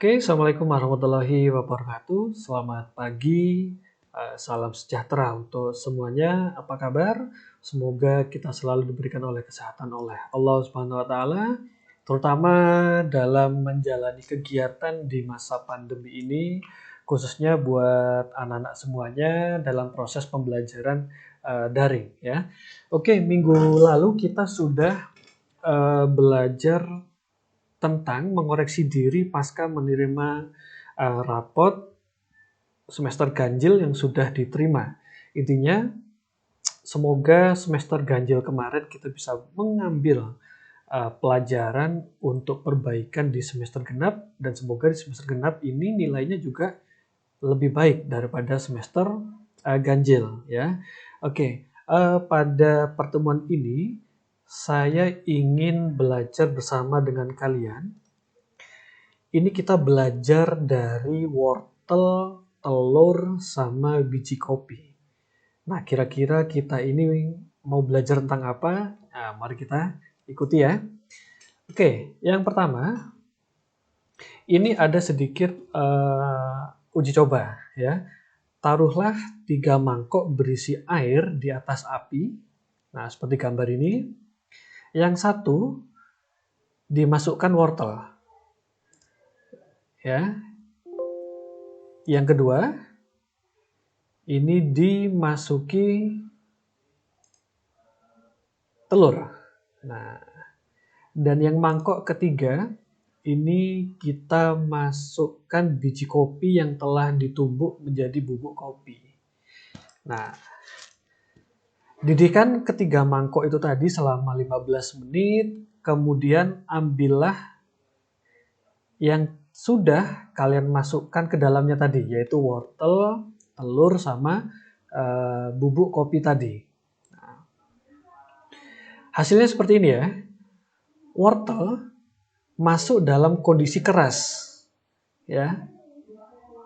Oke, Assalamualaikum warahmatullahi wabarakatuh. Selamat pagi, salam sejahtera untuk semuanya. Apa kabar? Semoga kita selalu diberikan oleh kesehatan oleh Allah Subhanahu wa Ta'ala, terutama dalam menjalani kegiatan di masa pandemi ini, khususnya buat anak-anak semuanya dalam proses pembelajaran daring ya. Oke, minggu lalu kita sudah belajar tentang mengoreksi diri pasca menerima rapot semester ganjil yang sudah diterima. Intinya, semoga semester ganjil kemarin kita bisa mengambil pelajaran untuk perbaikan di semester genap, dan semoga di semester genap ini nilainya juga lebih baik daripada semester ganjil ya. Oke, pada pertemuan ini saya ingin belajar bersama dengan kalian. Ini kita belajar dari wortel, telur, sama biji kopi. Nah, kira-kira kita ini mau belajar tentang apa? Nah, mari kita ikuti ya. Oke, yang pertama, ini ada sedikit uji coba ya. Taruhlah 3 mangkok berisi air di atas api. Nah, seperti gambar ini. Yang satu dimasukkan wortel. Ya. Yang kedua, ini dimasuki telur. Nah, dan yang mangkok ketiga, ini kita masukkan biji kopi yang telah ditumbuk menjadi bubuk kopi. Nah, didihkan ketiga mangkok itu tadi selama 15 menit, kemudian ambillah yang sudah kalian masukkan ke dalamnya tadi, yaitu wortel, telur, sama bubuk kopi tadi. Nah, hasilnya seperti ini ya. Wortel masuk dalam kondisi keras. Ya.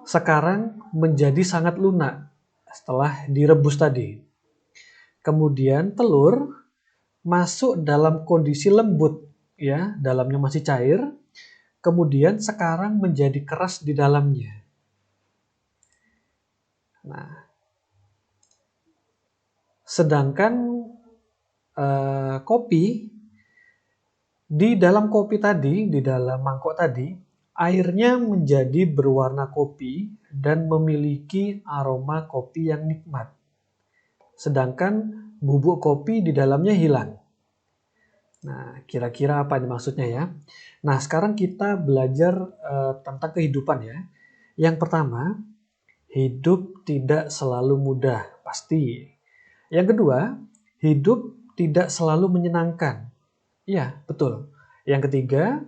Sekarang menjadi sangat lunak setelah direbus tadi. Kemudian telur masuk dalam kondisi lembut, ya, dalamnya masih cair. Kemudian sekarang menjadi keras di dalamnya. Nah, sedangkan kopi, di dalam kopi tadi, di dalam mangkok tadi, airnya menjadi berwarna kopi dan memiliki aroma kopi yang nikmat. Sedangkan bubuk kopi di dalamnya hilang. Nah, kira-kira apa ini maksudnya ya? Nah, sekarang kita belajar tentang kehidupan ya. Yang pertama, hidup tidak selalu mudah, pasti. Yang kedua, hidup tidak selalu menyenangkan. Iya, betul. Yang ketiga,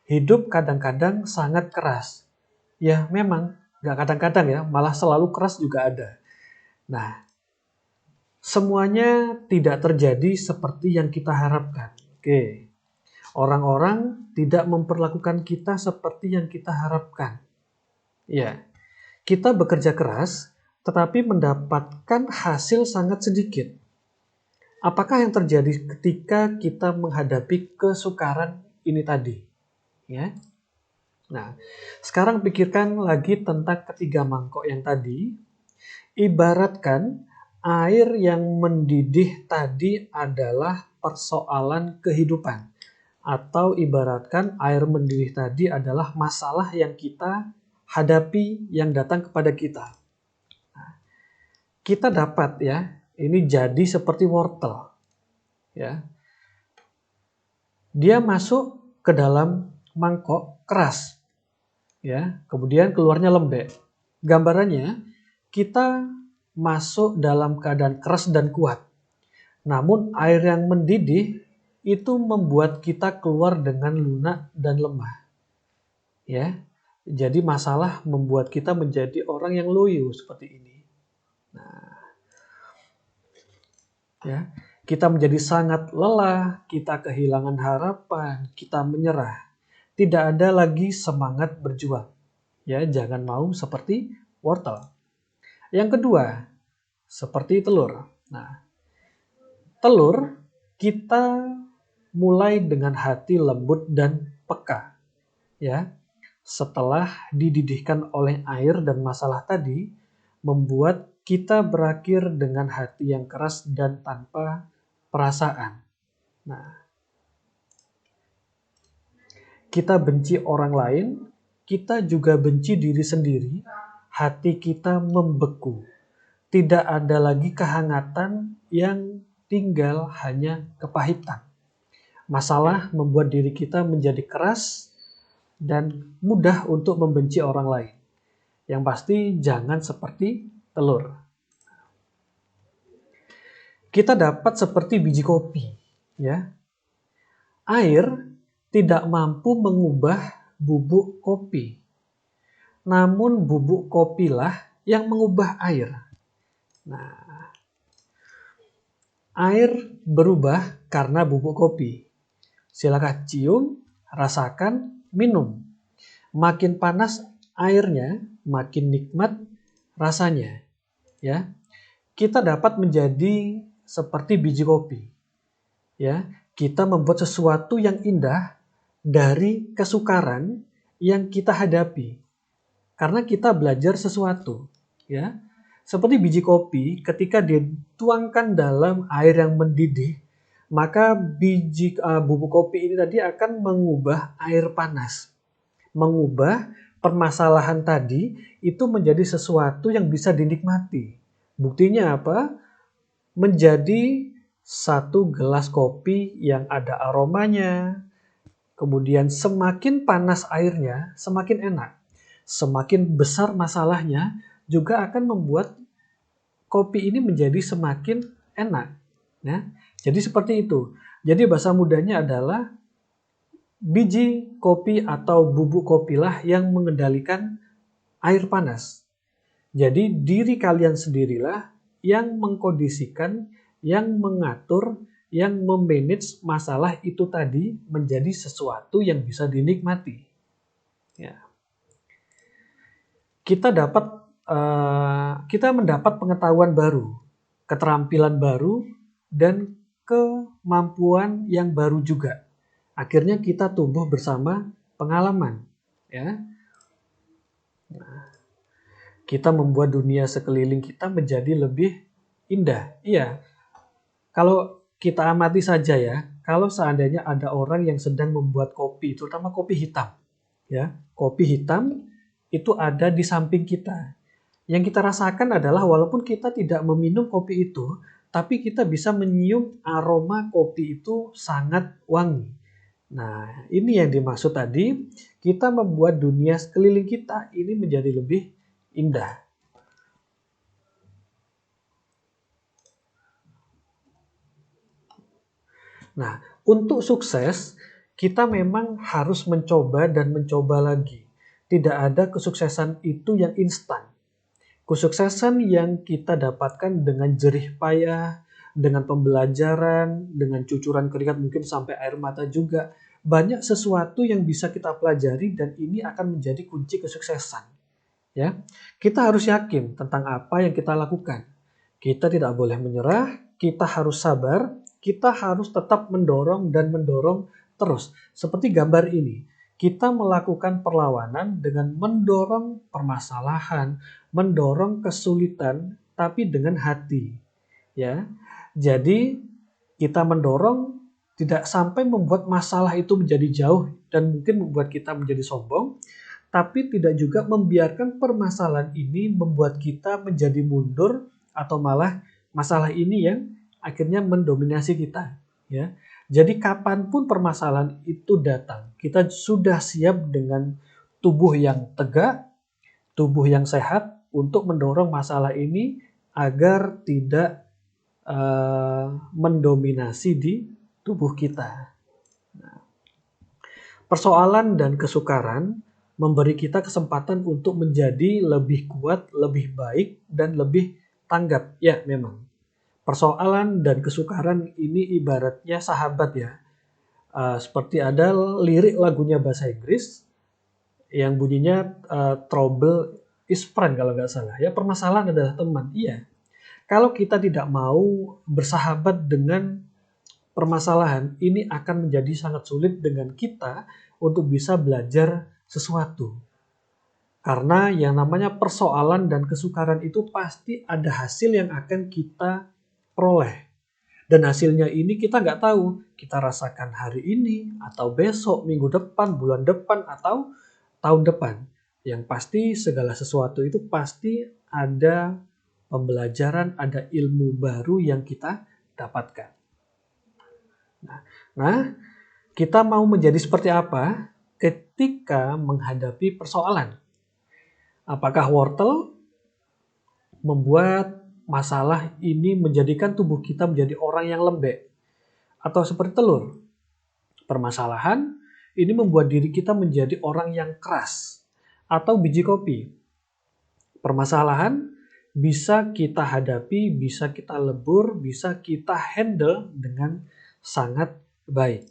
hidup kadang-kadang sangat keras. Ya, memang nggak kadang-kadang ya, malah selalu keras juga ada. Nah, semuanya tidak terjadi seperti yang kita harapkan. Oke, orang-orang tidak memperlakukan kita seperti yang kita harapkan. Ya, kita bekerja keras, tetapi mendapatkan hasil sangat sedikit. Apakah yang terjadi ketika kita menghadapi kesukaran ini tadi? Ya. Nah, sekarang pikirkan lagi tentang ketiga mangkok yang tadi. Ibaratkan air yang mendidih tadi adalah persoalan kehidupan. Atau ibaratkan air mendidih tadi adalah masalah yang kita hadapi yang datang kepada kita. Nah, kita dapat ya, ini jadi seperti wortel. Ya. Dia masuk ke dalam mangkok keras. Ya, kemudian keluarnya lembek. Gambarannya, kita masuk dalam keadaan keras dan kuat. Namun air yang mendidih itu membuat kita keluar dengan lunak dan lemah. Ya. Jadi masalah membuat kita menjadi orang yang loyo seperti ini. Nah, ya, kita menjadi sangat lelah, kita kehilangan harapan, kita menyerah. Tidak ada lagi semangat berjuang. Ya, jangan mau seperti wortel. Yang kedua, seperti telur. Nah, telur kita mulai dengan hati lembut dan peka. Ya, setelah dididihkan oleh air dan masalah tadi, membuat kita berakhir dengan hati yang keras dan tanpa perasaan. Nah, kita benci orang lain, kita juga benci diri sendiri, hati kita membeku. Tidak ada lagi kehangatan, yang tinggal hanya kepahitan. Masalah membuat diri kita menjadi keras dan mudah untuk membenci orang lain. Yang pasti jangan seperti telur. Kita dapat seperti biji kopi, ya. Air tidak mampu mengubah bubuk kopi, namun bubuk kopilah yang mengubah air. Nah, air berubah karena bubuk kopi. Silakan cium, rasakan, minum. Makin panas airnya, makin nikmat rasanya. Ya, kita dapat menjadi seperti biji kopi. Ya, kita membuat sesuatu yang indah dari kesukaran yang kita hadapi. Karena kita belajar sesuatu, ya. Seperti biji kopi, ketika dituangkan dalam air yang mendidih, maka bubuk kopi ini tadi akan mengubah air panas. Mengubah permasalahan tadi itu menjadi sesuatu yang bisa dinikmati. Buktinya apa? Menjadi satu gelas kopi yang ada aromanya. Kemudian semakin panas airnya, semakin enak. Semakin besar masalahnya, juga akan membuat kopi ini menjadi semakin enak. Ya. Jadi seperti itu. Jadi bahasa mudahnya adalah biji kopi atau bubuk kopilah yang mengendalikan air panas. Jadi diri kalian sendirilah yang mengkondisikan, yang mengatur, yang memanage masalah itu tadi menjadi sesuatu yang bisa dinikmati. Ya. Kita mendapat pengetahuan baru, keterampilan baru, dan kemampuan yang baru juga. Akhirnya kita tumbuh bersama pengalaman. Ya. Nah, kita membuat dunia sekeliling kita menjadi lebih indah. Iya, kalau kita amati saja ya, kalau seandainya ada orang yang sedang membuat kopi, terutama kopi hitam, ya, kopi hitam itu ada di samping kita. Yang kita rasakan adalah walaupun kita tidak meminum kopi itu, tapi kita bisa menyium aroma kopi itu sangat wangi. Nah, ini yang dimaksud tadi, kita membuat dunia sekeliling kita ini menjadi lebih indah. Nah, untuk sukses, kita memang harus mencoba dan mencoba lagi. Tidak ada kesuksesan itu yang instan. Kesuksesan yang kita dapatkan dengan jerih payah, dengan pembelajaran, dengan cucuran keringat mungkin sampai air mata juga. Banyak sesuatu yang bisa kita pelajari dan ini akan menjadi kunci kesuksesan. Ya, kita harus yakin tentang apa yang kita lakukan. Kita tidak boleh menyerah, kita harus sabar, kita harus tetap mendorong dan mendorong terus. Seperti gambar ini, kita melakukan perlawanan dengan mendorong permasalahan, mendorong kesulitan, tapi dengan hati. Ya, jadi kita mendorong tidak sampai membuat masalah itu menjadi jauh dan mungkin membuat kita menjadi sombong, tapi tidak juga membiarkan permasalahan ini membuat kita menjadi mundur atau malah masalah ini yang akhirnya mendominasi kita. Ya, jadi kapanpun permasalahan itu datang, kita sudah siap dengan tubuh yang tegak, tubuh yang sehat untuk mendorong masalah ini agar tidak mendominasi di tubuh kita. Nah, persoalan dan kesukaran memberi kita kesempatan untuk menjadi lebih kuat, lebih baik, dan lebih tanggap. Ya, memang. Persoalan dan kesukaran ini ibaratnya sahabat ya. Seperti ada lirik lagunya bahasa Inggris yang bunyinya trouble is friend kalau nggak salah. Ya, permasalahan adalah teman. Iya. Kalau kita tidak mau bersahabat dengan permasalahan, ini akan menjadi sangat sulit dengan kita untuk bisa belajar sesuatu. Karena yang namanya persoalan dan kesukaran itu pasti ada hasil yang akan kita peroleh. Dan hasilnya ini kita nggak tahu, kita rasakan hari ini, atau besok, minggu depan, bulan depan, atau tahun depan. Yang pasti segala sesuatu itu pasti ada pembelajaran, ada ilmu baru yang kita dapatkan. Nah, kita mau menjadi seperti apa ketika menghadapi persoalan? Apakah wortel membuat masalah ini menjadikan tubuh kita menjadi orang yang lembek? Atau seperti telur? Permasalahan ini membuat diri kita menjadi orang yang keras. Atau biji kopi? Permasalahan bisa kita hadapi, bisa kita lebur, bisa kita handle dengan sangat baik.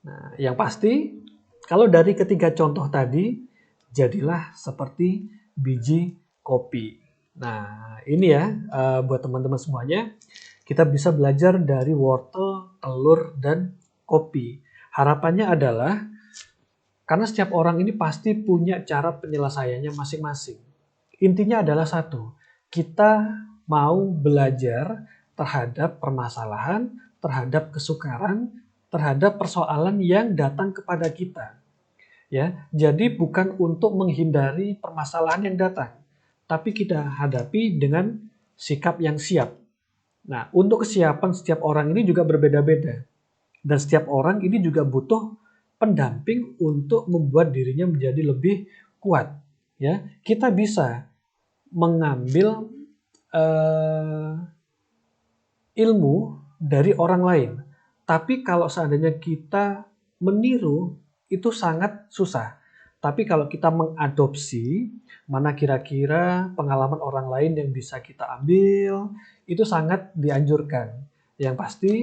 Nah, yang pasti, kalau dari ketiga contoh tadi, jadilah seperti biji kopi. Nah, ini ya buat teman-teman semuanya, kita bisa belajar dari wortel, telur, dan kopi. Harapannya adalah, karena setiap orang ini pasti punya cara penyelesaiannya masing-masing. Intinya adalah satu, kita mau belajar terhadap permasalahan, terhadap kesukaran, terhadap persoalan yang datang kepada kita. Ya, jadi bukan untuk menghindari permasalahan yang datang, tapi kita hadapi dengan sikap yang siap. Nah, untuk kesiapan setiap orang ini juga berbeda-beda. Dan setiap orang ini juga butuh pendamping untuk membuat dirinya menjadi lebih kuat. Ya, kita bisa mengambil ilmu dari orang lain. Tapi kalau seandainya kita meniru, itu sangat susah. Tapi kalau kita mengadopsi, mana kira-kira pengalaman orang lain yang bisa kita ambil, itu sangat dianjurkan. Yang pasti,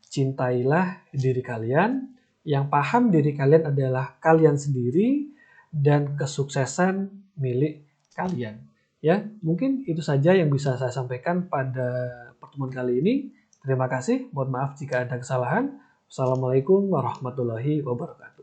cintailah diri kalian. Yang paham diri kalian adalah kalian sendiri, dan kesuksesan milik kalian. Ya, mungkin itu saja yang bisa saya sampaikan pada pertemuan kali ini. Terima kasih, mohon maaf jika ada kesalahan. Wassalamualaikum warahmatullahi wabarakatuh.